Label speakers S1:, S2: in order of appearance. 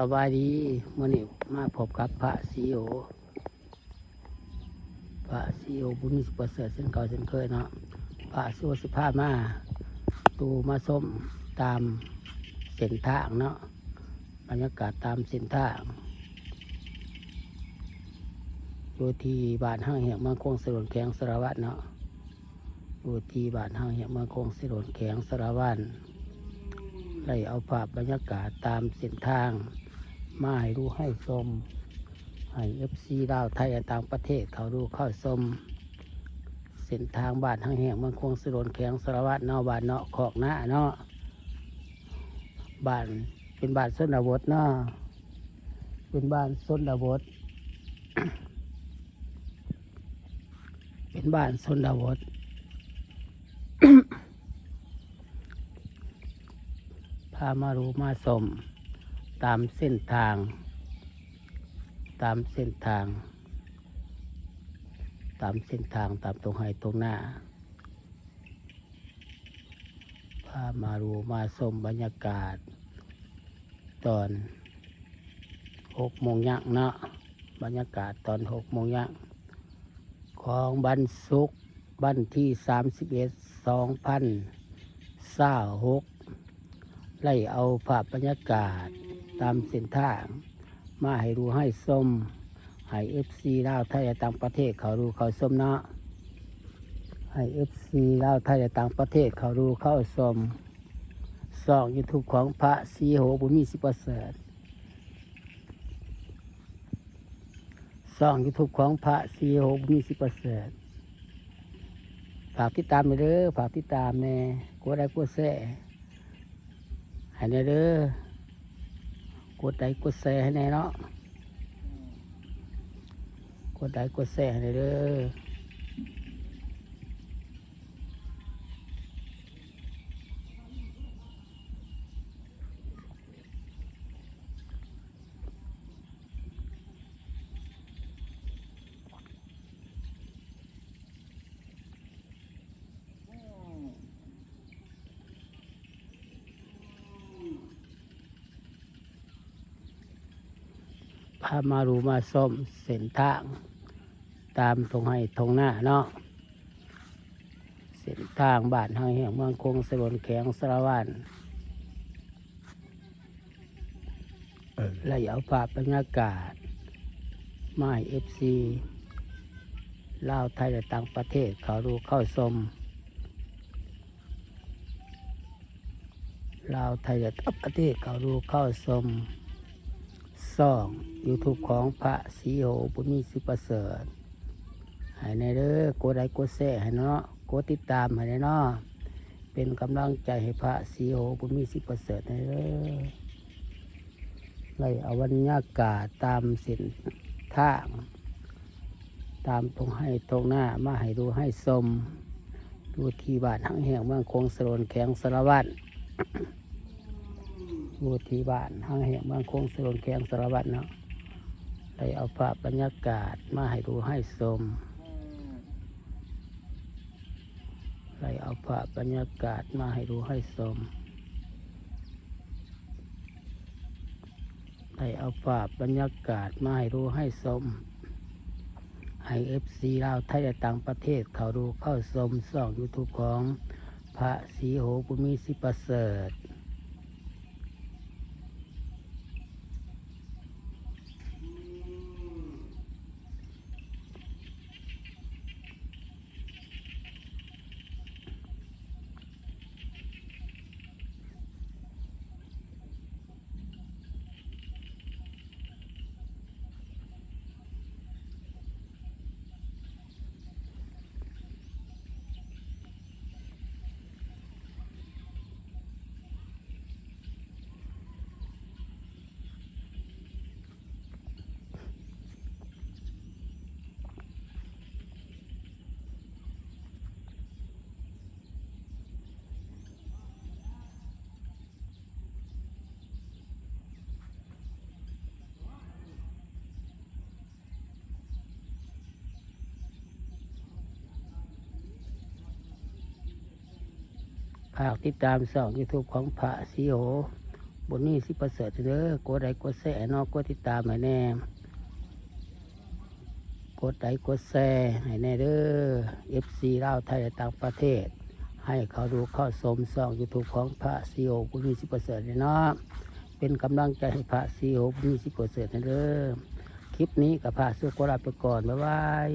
S1: สบายดีมื้อนี้มาพบกับพระซีโอบุญมีประเสริฐเส้นเก่าเส้นเคยเนาะพระซีโอสิพามาตูมาส้มตามเส้นทางเนาะบรรยากาศตามเส้นทางอยู่ที่บ้านห้างเหียงเมืองคงสรนแขงสารวัตรเนาะอยู่ที่บ้านห้างเหียงเมืองคงสรนแขงสารวัตรไล่เอาภาพบรรยากาศตามเส้นทางมาให้ดูให้ชมให้FCดาวไทยต่างประเทศเขาดูเข้าชมเส้นทางบ้านห้างแห่งเมืองคงสรนแขงสารวัตรเนาะบ้านเนาะขอกหน้าเนาะบ้านเป็นบ้านชนบทเนาะเป็นบ้านชนบท เป็นบ้านชนบท พามาดูมาชมตามเส้นทางตามตรงไห้ตรงหน้าพามาดูมาชมบรรยากาศตอน6 โมงย่างเนาะบรรยากาศตอน6 โมงย่างของวันศุกร์วันที่31/2026ไล่เอาภาพบรรยากาศตามเส้นทางมาให้ดูให้ชมให้FCลาวไทยต่างประเทศเขาดูเขาชมเนาะให้FCลาวไทยต่างประเทศเขาดูเข้าชมช่อง YouTube ของพระศรีโหบุญมีสิประเสริฐช่อง YouTube ของพระศรีโหบุญมีสิประเสริฐฝากติดตามไปเด้อฝากติดตามแน่กดไลค์กดแชร์ให้แน่เด้อกดไลค์กดแชร์ให้แน่เนาะกดไลค์กดแชร์ให้แน่เด้อพามาดูมาส้มเส้นทางตามตรงให้ตรงหน้าเนาะเส้นทางบ้านห้างแห่งเมืองคงสรนแขงสารวัตรไล่เอาภาพบรรยากาศมาให้FCลาวไทยและต่างประเทศเขาดูเข้าชมลาวไทยและต่างประเทศเขาดูเข้าชมช่อง YouTube ของพระศรีโหบุญมีสิประเสริฐให้ในเด้อกดไลค์กดแชร์ให้เนาะกดติดตามให้ในเนาะเป็นกำลังใจให้พระศรีโหบุญมีสิประเสริฐให้เด้อไล่เอาบรรยากาศตามเส้นทางตามตรงให้ตรงหน้ามาให้ดูให้ชมดูที่บ้านห้างแห่งเมืองคงสรนแขงสารวัตรดูที่บ้านห้างแห่งเมืองคงสรนแขงสารวัตรเนาะได้เอาภาพบรรยากาศมาให้ดูให้ชมได้เอาภาพบรรยากาศมาให้ดูให้ชมได้เอาภาพบรรยากาศมาให้ดูให้ชมให้FCลาวไทยและต่างประเทศเขาดูเข้าชมช่อง YouTube ของพระศรีโหบุญมีสิประเสริฐฝากติดตามช่อง YouTube ของพระศรีโห บนนี้สิประเสริฐเด้อกดไลค์กดแชร์เนาะกดติดตามให้แน่กดไลค์กดแชร์ให้แน่เด้อ FC ลาวไทยและต่างประเทศให้เขาดูเข้าชมช่อง YouTube ของพระซีโอบุญมีสิประเสริฐเนาะเป็นกำลังใจให้พระซีโอบุญมีสิประเสริฐเด้อคลิปนี้กับพระสุกราไปก่อนบ๊ายบาย